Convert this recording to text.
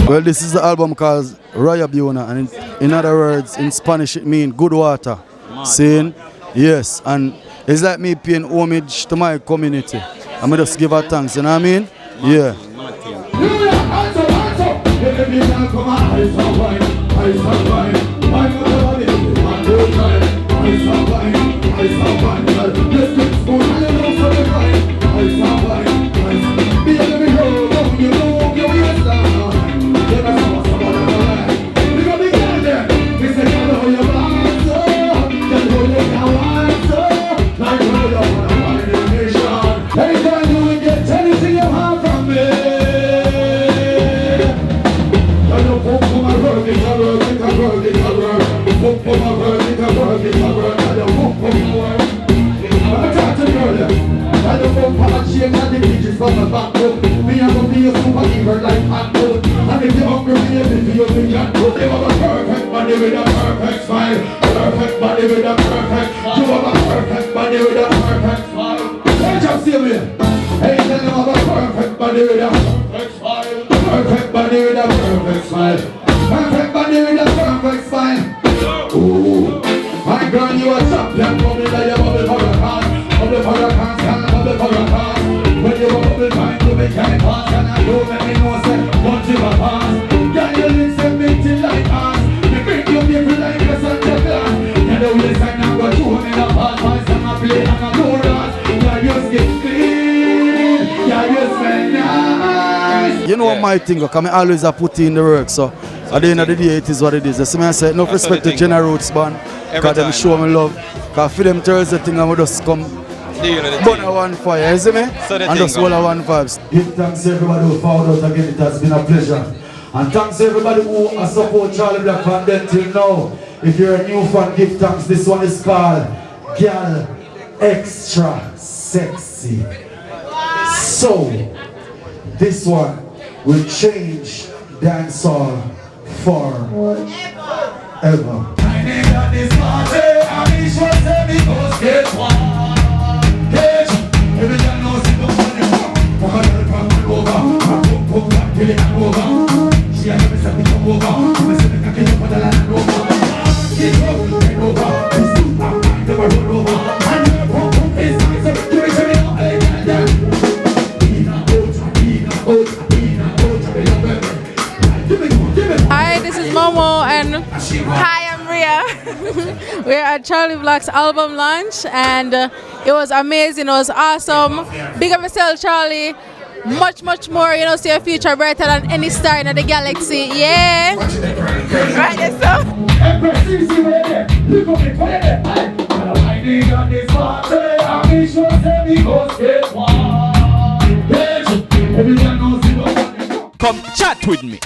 Well, this is the album called Rio Bueno, and in other words, in Spanish it means good water. Saying, yes, and it's like me paying homage to my community. I'm just give her thanks, you know what I mean? Yeah. You know my thing, because I always put in the work, so at the end of the day, it is what it is. That's why I say, no respect to General Roots Band, because them show me love. Because for them Thursday thing, I will just come burn a one fire, you see me? And just hold a one vibes. Give thanks to everybody who found out again, it has been a pleasure. And thanks to everybody who has supported Charly Black from then till now. If you're a new fan, give thanks. This one is called Gyal Extra Sexy. So, this one will change dancehall forever. Hi, this is Momo, and hi, I'm Ria. We're at Charly Black's album launch, and it was amazing. It was awesome. Big up yourself, Charly. Much more, you know, see a future brighter than any star in the galaxy. Yeah. Right, that's so. Come chat with me.